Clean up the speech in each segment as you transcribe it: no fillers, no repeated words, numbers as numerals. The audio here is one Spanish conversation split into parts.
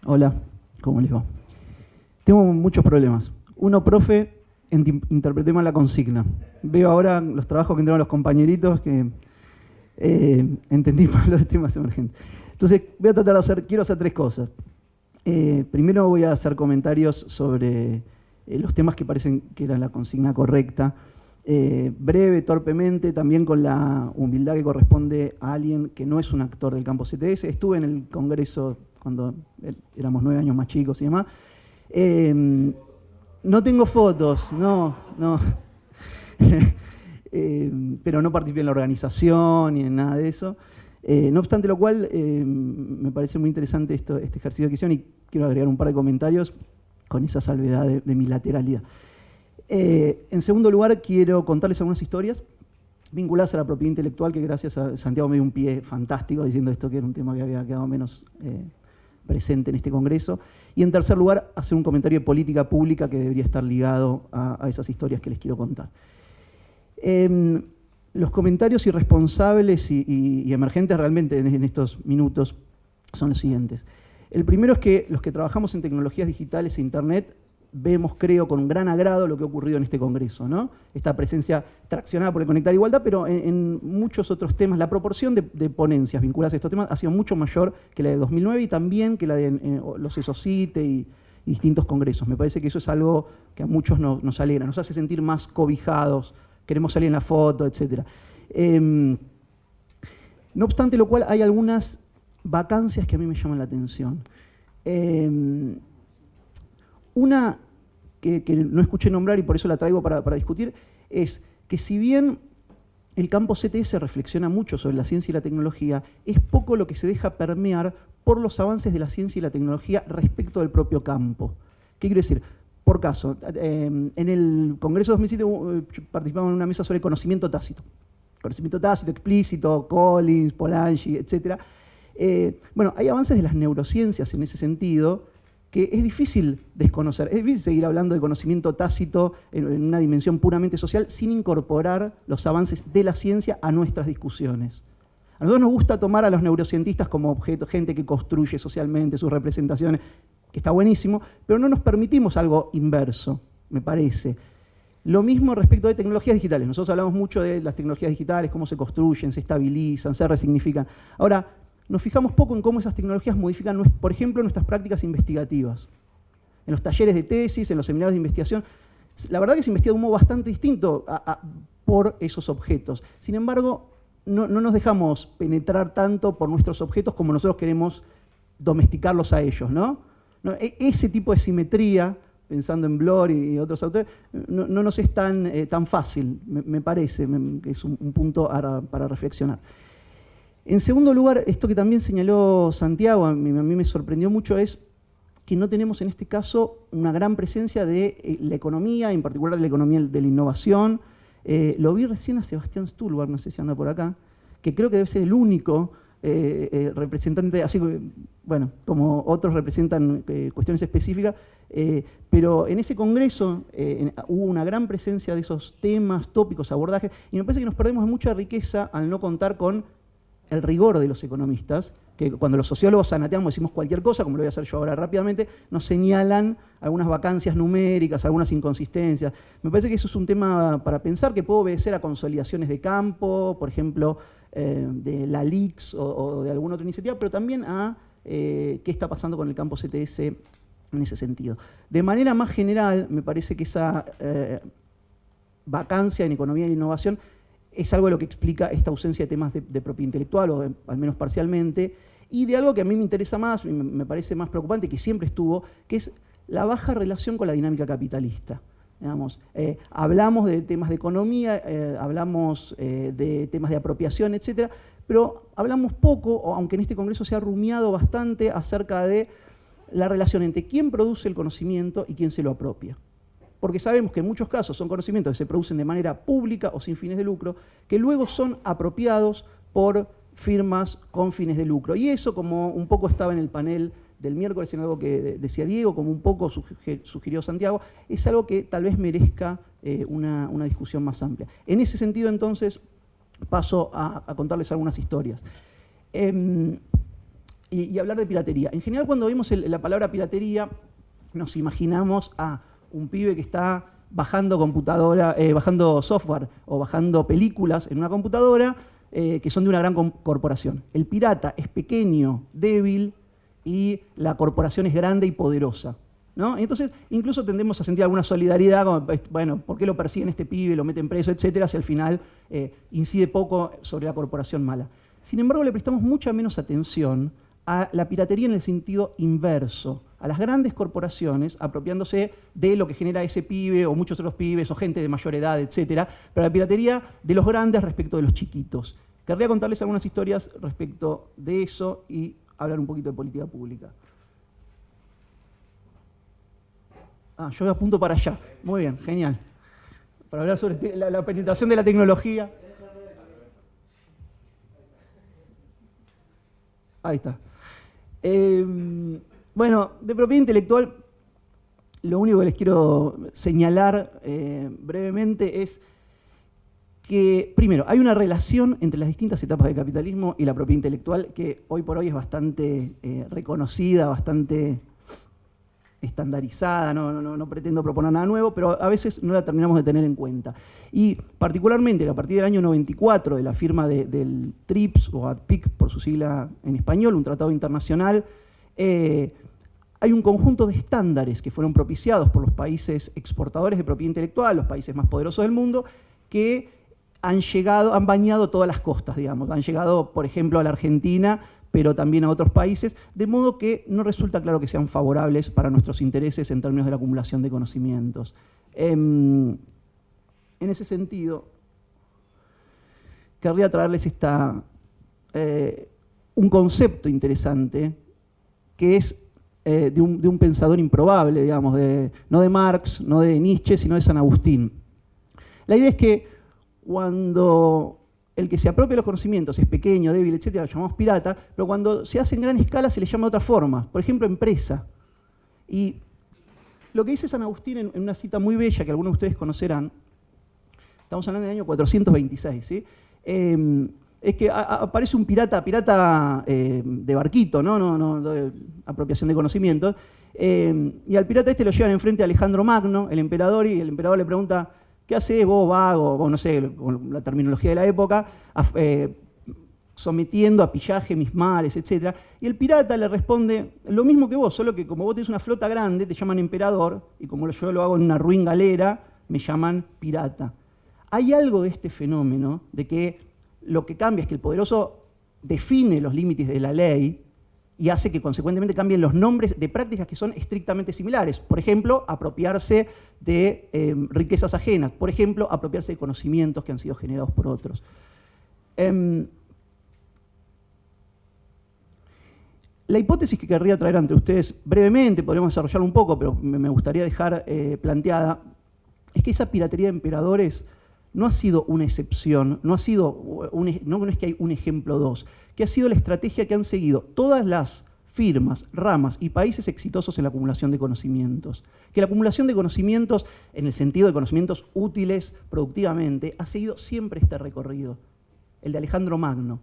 Hola, ¿cómo les va? Tengo muchos problemas. Uno, profe, interpreté mal la consigna. Veo ahora los trabajos que entraron los compañeritos que entendí mal los temas emergentes. Entonces, voy a tratar de quiero hacer tres cosas. Primero voy a hacer comentarios sobre los temas que parecen que eran la consigna correcta. Breve, torpemente, también con la humildad que corresponde a alguien que no es un actor del campo CTS. Estuve en el Congreso cuando éramos 9 años más chicos y demás. No tengo fotos, no. Pero no participé en la organización ni en nada de eso. No obstante lo cual, me parece muy interesante este ejercicio que hicieron y quiero agregar un par de comentarios con esa salvedad de mi lateralidad. En segundo lugar, quiero contarles algunas historias vinculadas a la propiedad intelectual, que gracias a Santiago me dio un pie fantástico diciendo esto, que era un tema que había quedado menos presente en este congreso. Y en tercer lugar, hacer un comentario de política pública que debería estar ligado a esas historias que les quiero contar. Los comentarios irresponsables y emergentes realmente en estos minutos son los siguientes. El primero es que los que trabajamos en tecnologías digitales e Internet vemos, creo, con un gran agrado lo que ha ocurrido en este congreso, ¿no? Esta presencia traccionada por el Conectar Igualdad, pero en muchos otros temas, la proporción de ponencias vinculadas a estos temas ha sido mucho mayor que la de 2009 y también que la de los ESOCITE y distintos congresos. Me parece que eso es algo que a muchos nos alegra, nos hace sentir más cobijados, queremos salir en la foto, etc. No obstante lo cual, hay algunas vacancias que a mí me llaman la atención. Una que no escuché nombrar y por eso la traigo para discutir es que si bien el campo CTS reflexiona mucho sobre la ciencia y la tecnología, es poco lo que se deja permear por los avances de la ciencia y la tecnología respecto del propio campo. ¿Qué quiero decir? Por caso, en el Congreso 2007 participamos en una mesa sobre conocimiento tácito. Conocimiento tácito, explícito, Collins, Polanyi, etc. Bueno, hay avances de las neurociencias en ese sentido que es difícil desconocer, es difícil seguir hablando de conocimiento tácito en una dimensión puramente social sin incorporar los avances de la ciencia a nuestras discusiones. A nosotros nos gusta tomar a los neurocientistas como objeto, gente que construye socialmente sus representaciones, que está buenísimo, pero no nos permitimos algo inverso, me parece. Lo mismo respecto de tecnologías digitales. Nosotros hablamos mucho de las tecnologías digitales, cómo se construyen, se estabilizan, se resignifican. Ahora, nos fijamos poco en cómo esas tecnologías modifican, por ejemplo, nuestras prácticas investigativas. En los talleres de tesis, en los seminarios de investigación, la verdad que se investiga de un modo bastante distinto por esos objetos. Sin embargo, no nos dejamos penetrar tanto por nuestros objetos como nosotros queremos domesticarlos a ellos, ¿no? Ese tipo de simetría, pensando en Bloor y otros autores, no nos es tan fácil, me parece, que es un punto para reflexionar. En segundo lugar, esto que también señaló Santiago, a mí me sorprendió mucho, es que no tenemos en este caso una gran presencia de la economía, en particular de la economía de la innovación. Lo vi recién a Sebastián Stulberg, no sé si anda por acá, que creo que debe ser el único representante, así que, bueno, como otros representan cuestiones específicas, pero en ese congreso hubo una gran presencia de esos temas, tópicos, abordajes, y me parece que nos perdemos de mucha riqueza al no contar con el rigor de los economistas, que cuando los sociólogos anateamos decimos cualquier cosa, como lo voy a hacer yo ahora rápidamente, nos señalan algunas vacancias numéricas, algunas inconsistencias. Me parece que eso es un tema para pensar, que puede obedecer a consolidaciones de campo, por ejemplo, de la LICS o de alguna otra iniciativa, pero también a qué está pasando con el campo CTS en ese sentido. De manera más general, me parece que esa vacancia en economía e innovación es algo de lo que explica esta ausencia de temas de propiedad intelectual, o al menos parcialmente, y de algo que a mí me interesa más, me parece más preocupante, que siempre estuvo, que es la baja relación con la dinámica capitalista. Digamos, hablamos de temas de economía, hablamos de temas de apropiación, etc., pero hablamos poco, aunque en este congreso se ha rumiado bastante, acerca de la relación entre quién produce el conocimiento y quién se lo apropia. Porque sabemos que en muchos casos son conocimientos que se producen de manera pública o sin fines de lucro, que luego son apropiados por firmas con fines de lucro. Y eso, como un poco estaba en el panel del miércoles, en algo que decía Diego, como un poco sugirió Santiago, es algo que tal vez merezca una discusión más amplia. En ese sentido, entonces, paso a contarles algunas historias. y hablar de piratería. En general, cuando vemos la palabra piratería, nos imaginamos a un pibe que está bajando computadora, bajando software o bajando películas en una computadora que son de una gran corporación. El pirata es pequeño, débil, y la corporación es grande y poderosa, ¿no? Entonces, incluso tendemos a sentir alguna solidaridad, como, bueno, ¿por qué lo persiguen este pibe, lo meten preso, etcétera, si al final incide poco sobre la corporación mala? Sin embargo, le prestamos mucha menos atención a la piratería en el sentido inverso, a las grandes corporaciones apropiándose de lo que genera ese pibe o muchos otros pibes o gente de mayor edad, etcétera, pero la piratería de los grandes respecto de los chiquitos. Querría contarles algunas historias respecto de eso y hablar un poquito de política pública. Yo apunto para allá. Muy bien, genial. Para hablar sobre la penetración de la tecnología. Ahí está. Bueno, de propiedad intelectual, lo único que les quiero señalar brevemente es que, primero, hay una relación entre las distintas etapas del capitalismo y la propiedad intelectual que hoy por hoy es bastante reconocida, bastante estandarizada, no pretendo proponer nada nuevo, pero a veces no la terminamos de tener en cuenta. Y particularmente a partir del año 94, de la firma del TRIPS, o ADPIC por su sigla en español, un tratado internacional, hay un conjunto de estándares que fueron propiciados por los países exportadores de propiedad intelectual, los países más poderosos del mundo, que han bañado todas las costas, digamos. Han llegado, por ejemplo, a la Argentina, pero también a otros países, de modo que no resulta claro que sean favorables para nuestros intereses en términos de la acumulación de conocimientos. En ese sentido, querría traerles un concepto interesante, que es de un pensador improbable, digamos, no de Marx, no de Nietzsche, sino de San Agustín. La idea es que cuando el que se apropia de los conocimientos es pequeño, débil, etcétera, lo llamamos pirata, pero cuando se hace en gran escala se le llama de otra forma, por ejemplo, empresa. Y lo que dice San Agustín en una cita muy bella que algunos de ustedes conocerán, estamos hablando del año 426, ¿sí? Es que aparece un pirata de barquito, no de apropiación de conocimientos, y al pirata este lo llevan enfrente a Alejandro Magno, el emperador, y el emperador le pregunta: ¿qué haces vos, vago? Vos, no sé, con la terminología de la época, sometiendo a pillaje mis mares, etc. Y el pirata le responde: lo mismo que vos, solo que como vos tenés una flota grande, te llaman emperador, y como yo lo hago en una ruin galera, me llaman pirata. Hay algo de este fenómeno, de que lo que cambia es que el poderoso define los límites de la ley y hace que consecuentemente cambien los nombres de prácticas que son estrictamente similares. Por ejemplo, apropiarse de riquezas ajenas. Por ejemplo, apropiarse de conocimientos que han sido generados por otros. La hipótesis que querría traer ante ustedes brevemente, podríamos desarrollarla un poco, pero me gustaría dejar planteada, es que esa piratería de emperadores no ha sido una excepción, no es que hay un ejemplo dos, que ha sido la estrategia que han seguido todas las firmas, ramas y países exitosos en la acumulación de conocimientos. Que la acumulación de conocimientos, en el sentido de conocimientos útiles productivamente, ha seguido siempre este recorrido, el de Alejandro Magno.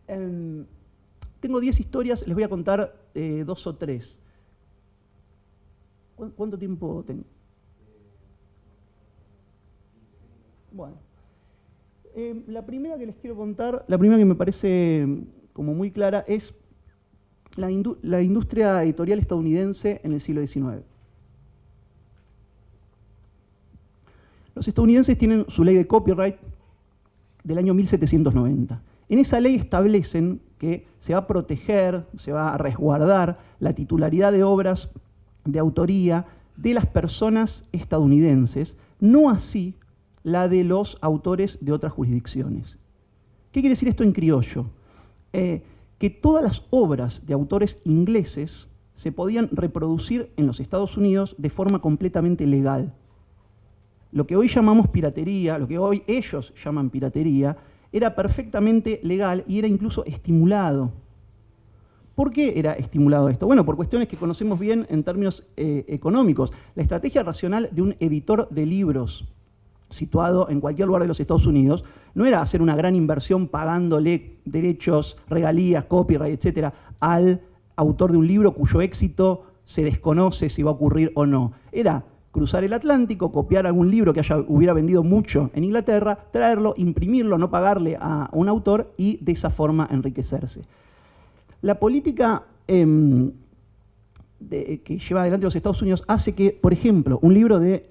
Tengo 10 historias, les voy a contar 2 o 3. ¿Cuánto tiempo tengo? Bueno, la primera que les quiero contar, la primera que me parece como muy clara, es la industria editorial estadounidense en el siglo XIX. Los estadounidenses tienen su ley de copyright del año 1790. En esa ley establecen que se va a proteger, se va a resguardar la titularidad de obras de autoría de las personas estadounidenses, no así la de los autores de otras jurisdicciones. ¿Qué quiere decir esto en criollo? Que todas las obras de autores ingleses se podían reproducir en los Estados Unidos de forma completamente legal. Lo que hoy llamamos piratería, lo que hoy ellos llaman piratería, era perfectamente legal y era incluso estimulado. ¿Por qué era estimulado esto? Bueno, por cuestiones que conocemos bien en términos económicos. La estrategia racional de un editor de libros situado en cualquier lugar de los Estados Unidos, no era hacer una gran inversión pagándole derechos, regalías, copyright, etcétera, al autor de un libro cuyo éxito se desconoce si va a ocurrir o no. Era cruzar el Atlántico, copiar algún libro que hubiera vendido mucho en Inglaterra, traerlo, imprimirlo, no pagarle a un autor y de esa forma enriquecerse. La política que lleva adelante los Estados Unidos hace que, por ejemplo, un libro de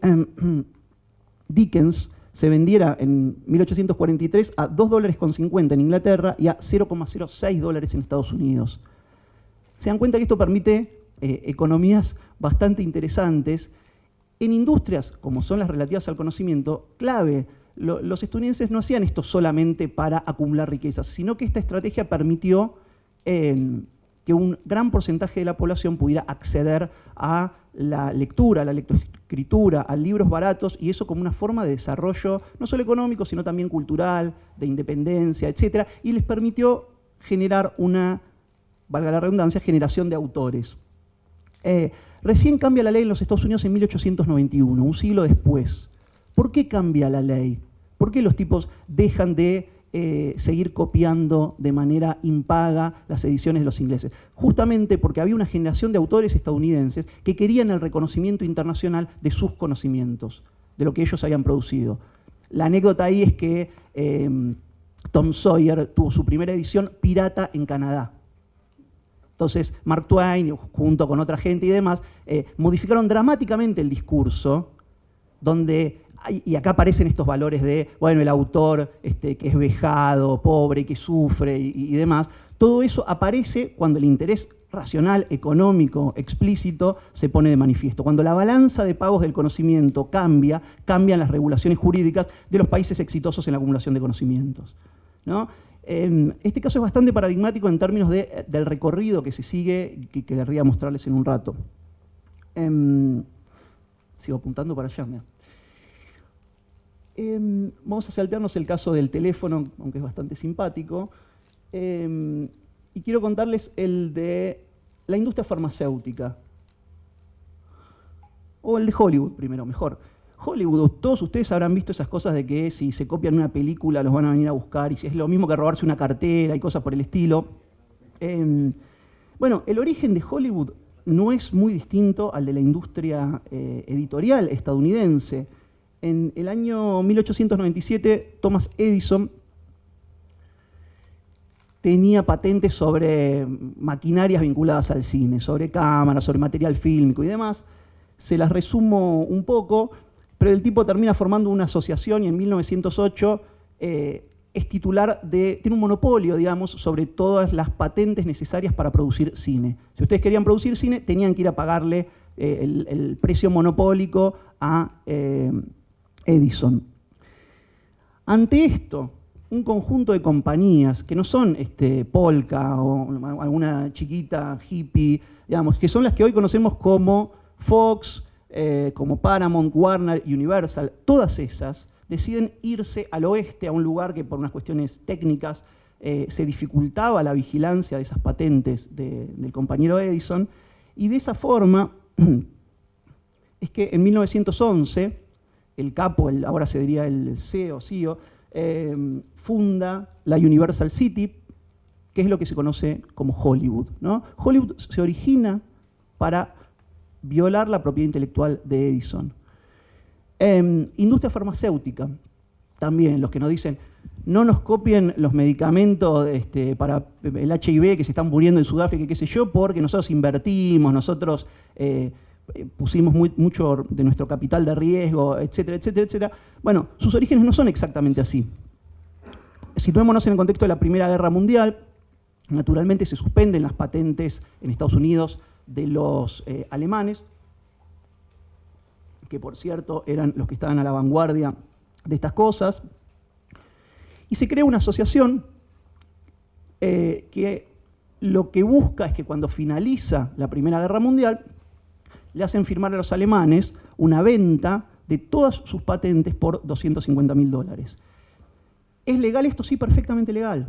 Dickens se vendiera en 1843 a $2,50 en Inglaterra y a $0,06 en Estados Unidos. Se dan cuenta que esto permite economías bastante interesantes en industrias, como son las relativas al conocimiento, clave. Los estadounidenses no hacían esto solamente para acumular riquezas, sino que esta estrategia permitió que un gran porcentaje de la población pudiera acceder a la lectura, a la lectoescritura, a libros baratos, y eso como una forma de desarrollo, no solo económico, sino también cultural, de independencia, etc. Y les permitió generar una, valga la redundancia, generación de autores. Recién cambia la ley en los Estados Unidos en 1891, un siglo después. ¿Por qué cambia la ley? ¿Por qué los tipos dejan de seguir copiando de manera impaga las ediciones de los ingleses? Justamente porque había una generación de autores estadounidenses que querían el reconocimiento internacional de sus conocimientos, de lo que ellos habían producido. La anécdota ahí es que Tom Sawyer tuvo su primera edición pirata en Canadá. Entonces, Mark Twain, junto con otra gente y demás, modificaron dramáticamente el discurso, donde, y acá aparecen estos valores de, bueno, el autor que es vejado, pobre, que sufre y demás. Todo eso aparece cuando el interés racional, económico, explícito, se pone de manifiesto. Cuando la balanza de pagos del conocimiento cambia, cambian las regulaciones jurídicas de los países exitosos en la acumulación de conocimientos, ¿no? Este caso es bastante paradigmático en términos del recorrido que se sigue, que querría mostrarles en un rato. Sigo apuntando para allá. Mira. Vamos a saltearnos el caso del teléfono, aunque es bastante simpático. Y quiero contarles el de la industria farmacéutica. O el de Hollywood primero, mejor. Hollywood, todos ustedes habrán visto esas cosas de que si se copian una película los van a venir a buscar, y es lo mismo que robarse una cartera y cosas por el estilo. Bueno, el origen de Hollywood no es muy distinto al de la industria editorial estadounidense. En el año 1897, Thomas Edison tenía patentes sobre maquinarias vinculadas al cine, sobre cámaras, sobre material fílmico y demás. Se las resumo un poco, pero el tipo termina formando una asociación y en 1908 es titular tiene un monopolio, digamos, sobre todas las patentes necesarias para producir cine. Si ustedes querían producir cine, tenían que ir a pagarle el precio monopólico a Edison. Ante esto, un conjunto de compañías que no son Polka o alguna chiquita hippie, digamos, que son las que hoy conocemos como Fox, como Paramount, Warner, Universal, todas esas deciden irse al oeste, a un lugar que por unas cuestiones técnicas se dificultaba la vigilancia de esas patentes del compañero Edison, y de esa forma es que en 1911 el capo, ahora se diría el CEO, funda la Universal City, que es lo que se conoce como Hollywood, ¿no? Hollywood se origina para violar la propiedad intelectual de Edison. Industria farmacéutica, también, los que nos dicen, no nos copien los medicamentos para el HIV que se están muriendo en Sudáfrica, qué sé yo, porque nosotros invertimos, nosotros pusimos mucho de nuestro capital de riesgo, etcétera, etcétera, etcétera. Bueno, sus orígenes no son exactamente así. Situémonos en el contexto de la Primera Guerra Mundial. Naturalmente se suspenden las patentes en Estados Unidos de los alemanes, que por cierto eran los que estaban a la vanguardia de estas cosas, y se crea una asociación que lo que busca es que cuando finaliza la Primera Guerra Mundial le hacen firmar a los alemanes una venta de todas sus patentes por $250.000. ¿Es legal esto? Sí, perfectamente legal,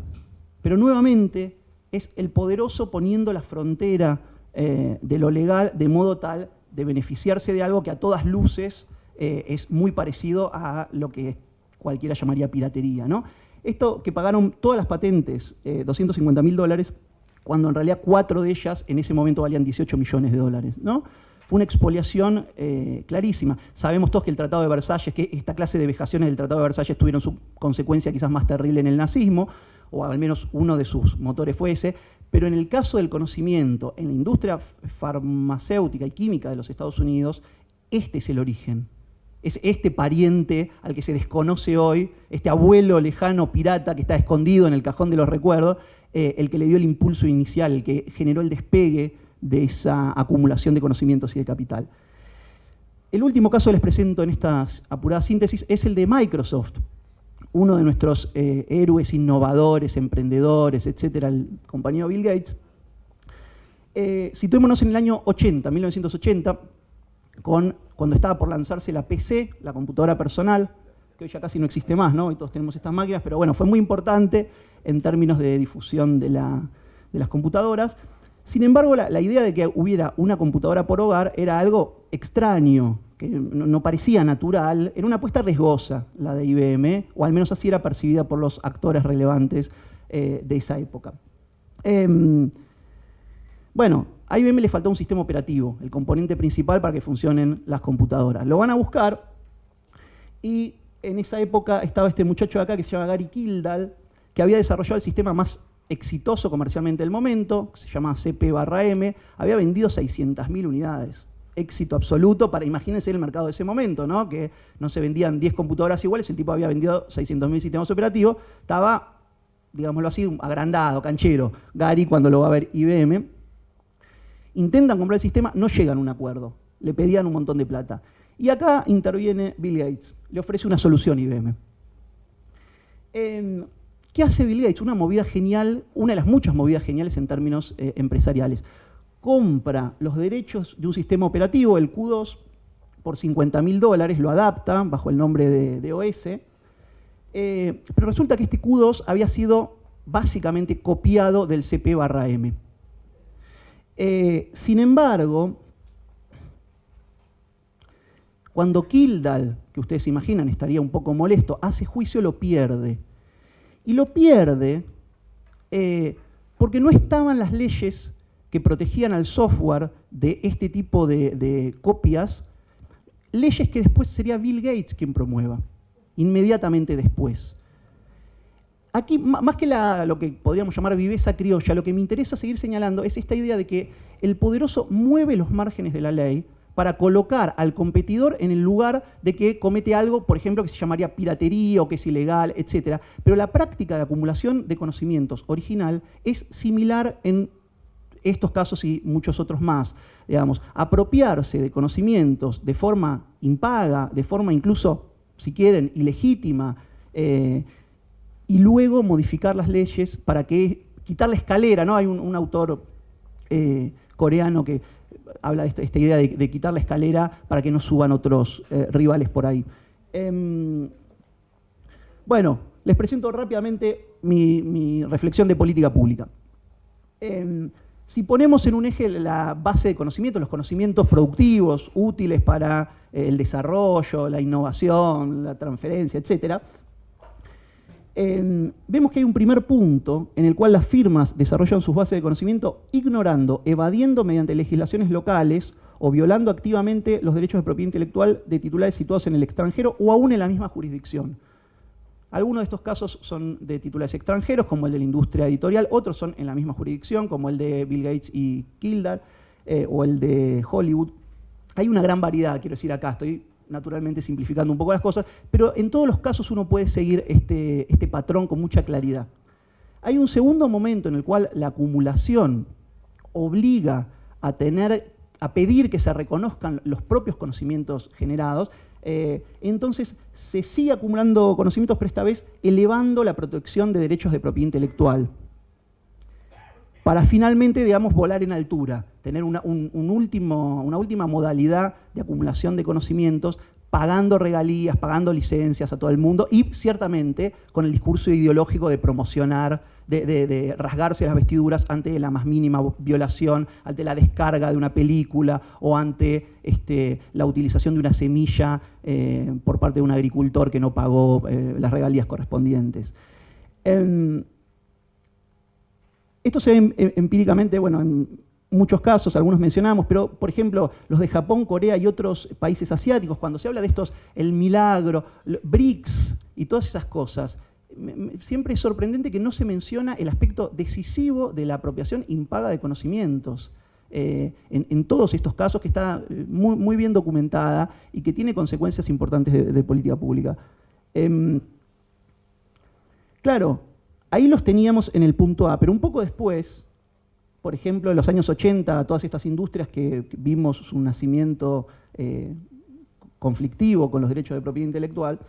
pero nuevamente es el poderoso poniendo la frontera de lo legal de modo tal de beneficiarse de algo que a todas luces es muy parecido a lo que cualquiera llamaría piratería, ¿no? Esto que pagaron todas las patentes, $250.000, cuando en realidad 4 de ellas en ese momento valían $18 millones, ¿no? Fue una expoliación clarísima. Sabemos todos que el Tratado de Versalles, que esta clase de vejaciones del Tratado de Versalles tuvieron su consecuencia quizás más terrible en el nazismo, o al menos uno de sus motores fue ese, pero en el caso del conocimiento, en la industria farmacéutica y química de los Estados Unidos, este es el origen. Es este pariente al que se desconoce hoy, este abuelo lejano pirata que está escondido en el cajón de los recuerdos, el que le dio el impulso inicial, el que generó el despegue de esa acumulación de conocimientos y de capital. El último caso que les presento en esta apurada síntesis es el de Microsoft, uno de nuestros héroes innovadores, emprendedores, etcétera, el compañero Bill Gates. Situémonos en el año 80, 1980, cuando estaba por lanzarse la PC, la computadora personal, que hoy ya casi no existe más, ¿no? Hoy todos tenemos estas máquinas, pero bueno, fue muy importante en términos de difusión de las computadoras. Sin embargo, la idea de que hubiera una computadora por hogar era algo extraño, que no parecía natural, era una apuesta riesgosa la de IBM, o al menos así era percibida por los actores relevantes de esa época. Bueno, a IBM le faltó un sistema operativo, el componente principal para que funcionen las computadoras. Lo van a buscar y en esa época estaba este muchacho de acá que se llama Gary Kildall, que había desarrollado el sistema más exitoso comercialmente del momento, que se llama CP/M, había vendido 600.000 unidades. Éxito absoluto para, imagínense el mercado de ese momento, ¿no? Que no se vendían 10 computadoras iguales, el tipo había vendido 600.000 sistemas operativos, estaba, digámoslo así, agrandado, canchero. Gary, cuando lo va a ver IBM, intentan comprar el sistema, no llegan a un acuerdo, le pedían un montón de plata. Y acá interviene Bill Gates, le ofrece una solución a IBM. ¿Qué hace Bill Gates? Una movida genial, una de las muchas movidas geniales en términos empresariales. Compra los derechos de un sistema operativo, el Q2, por $50.000, lo adapta bajo el nombre de OS, pero resulta que este Q2 había sido básicamente copiado del CP/M. Sin embargo, cuando Kildall, que ustedes se imaginan estaría un poco molesto, hace juicio, lo pierde. Y lo pierde porque no estaban las leyes que protegían al software de este tipo de copias, leyes que después sería Bill Gates quien promueva, inmediatamente después. Aquí, más que lo que podríamos llamar viveza criolla, lo que me interesa seguir señalando es esta idea de que el poderoso mueve los márgenes de la ley para colocar al competidor en el lugar de que comete algo, por ejemplo, que se llamaría piratería o que es ilegal, etc. Pero la práctica de acumulación de conocimientos original es similar en estos casos y muchos otros más. Digamos, apropiarse de conocimientos de forma impaga, de forma incluso, si quieren, ilegítima, y luego modificar las leyes para quitar la escalera, ¿no? Hay un autor coreano que habla de esta idea de quitar la escalera para que no suban otros rivales por ahí. Bueno, les presento rápidamente mi reflexión de política pública. Si ponemos en un eje la base de conocimientos, los conocimientos productivos, útiles para el desarrollo, la innovación, la transferencia, etc., vemos que hay un primer punto en el cual las firmas desarrollan sus bases de conocimiento ignorando, evadiendo mediante legislaciones locales o violando activamente los derechos de propiedad intelectual de titulares situados en el extranjero o aún en la misma jurisdicción. Algunos de estos casos son de titulares extranjeros, como el de la industria editorial, otros son en la misma jurisdicción, como el de Bill Gates y Kildall, o el de Hollywood. Hay una gran variedad, quiero decir acá, estoy naturalmente simplificando un poco las cosas, pero en todos los casos uno puede seguir este patrón con mucha claridad. Hay un segundo momento en el cual la acumulación obliga a pedir que se reconozcan los propios conocimientos generados. Entonces se sigue acumulando conocimientos, pero esta vez elevando la protección de derechos de propiedad intelectual, para finalmente, digamos, volar en altura, tener una última modalidad de acumulación de conocimientos, pagando regalías, pagando licencias a todo el mundo y ciertamente con el discurso ideológico de promocionar, de rasgarse las vestiduras ante la más mínima violación, ante la descarga de una película o ante la utilización de una semilla por parte de un agricultor que no pagó las regalías correspondientes. Esto se ve empíricamente, bueno, en muchos casos, algunos mencionamos, pero por ejemplo, los de Japón, Corea y otros países asiáticos, cuando se habla de estos, el milagro, BRICS y todas esas cosas, siempre es sorprendente que no se menciona el aspecto decisivo de la apropiación impaga de conocimientos. En todos estos casos, que está muy bien documentada y que tiene consecuencias importantes de política pública. Claro, ahí los teníamos en el punto A, pero un poco después, por ejemplo, en los años 80, todas estas industrias que vimos su nacimiento conflictivo con los derechos de propiedad intelectual,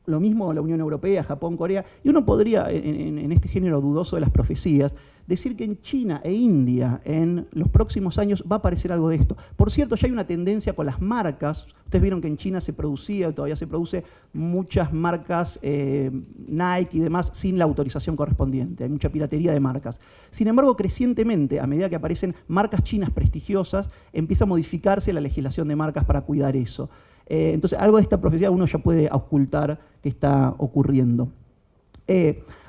lo mismo la Unión Europea, Japón, Corea, y uno podría, en este género dudoso de las profecías, decir que en China e India en los próximos años va a aparecer algo de esto. Por cierto, ya hay una tendencia con las marcas. Ustedes vieron que en China se producía, todavía se produce, muchas marcas Nike y demás sin la autorización correspondiente. Hay mucha piratería de marcas. Sin embargo, crecientemente, a medida que aparecen marcas chinas prestigiosas, empieza a modificarse la legislación de marcas para cuidar eso. Entonces, algo de esta profecía uno ya puede ocultar que está ocurriendo.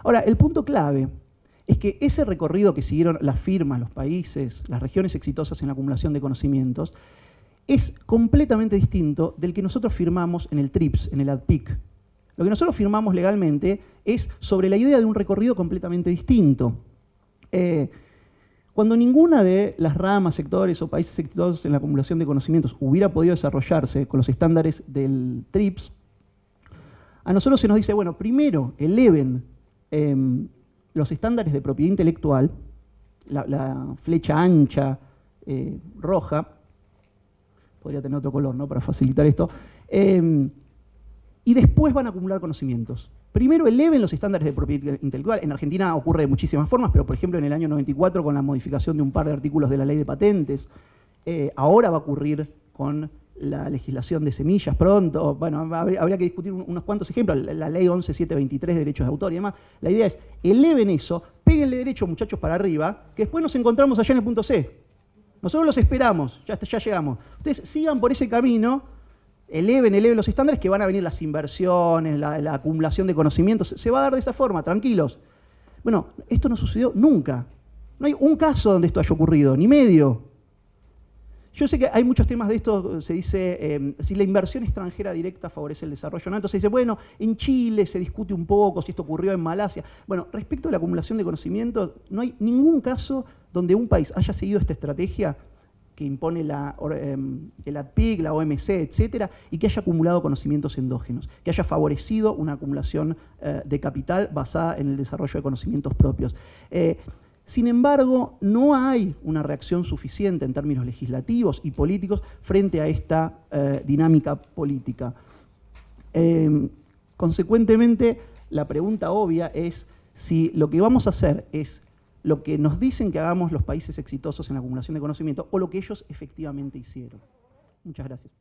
Ahora, el punto clave es que ese recorrido que siguieron las firmas, los países, las regiones exitosas en la acumulación de conocimientos, es completamente distinto del que nosotros firmamos en el TRIPS, en el ADPIC. Lo que nosotros firmamos legalmente es sobre la idea de un recorrido completamente distinto. Cuando ninguna de las ramas, sectores o países exitosos en la acumulación de conocimientos hubiera podido desarrollarse con los estándares del TRIPS, a nosotros se nos dice, bueno, primero eleven los estándares de propiedad intelectual, la flecha ancha, roja, podría tener otro color, ¿no?, para facilitar esto, y después van a acumular conocimientos. Primero eleven los estándares de propiedad intelectual. En Argentina ocurre de muchísimas formas, pero por ejemplo en el año 94 con la modificación de un par de artículos de la ley de patentes, ahora va a ocurrir con la legislación de semillas pronto. Bueno, habría que discutir unos cuantos ejemplos, la ley 11723 de derechos de autor y demás. La idea es, eleven eso, péguenle derecho, muchachos, para arriba, que después nos encontramos allá en el punto C. Nosotros los esperamos, ya llegamos. Ustedes sigan por ese camino, eleven los estándares, que van a venir las inversiones, la acumulación de conocimientos. Se va a dar de esa forma, tranquilos. Bueno, esto no sucedió nunca. No hay un caso donde esto haya ocurrido, ni medio. Yo sé que hay muchos temas de esto, se dice, si la inversión extranjera directa favorece el desarrollo, ¿no? Entonces se dice, bueno, en Chile se discute un poco si esto ocurrió en Malasia. Bueno, respecto a la acumulación de conocimiento, no hay ningún caso donde un país haya seguido esta estrategia que impone el ADPIC, la OMC, etcétera, y que haya acumulado conocimientos endógenos, que haya favorecido una acumulación de capital basada en el desarrollo de conocimientos propios. Sin embargo, no hay una reacción suficiente en términos legislativos y políticos frente a esta dinámica política. Consecuentemente, la pregunta obvia es si lo que vamos a hacer es lo que nos dicen que hagamos los países exitosos en la acumulación de conocimiento o lo que ellos efectivamente hicieron. Muchas gracias.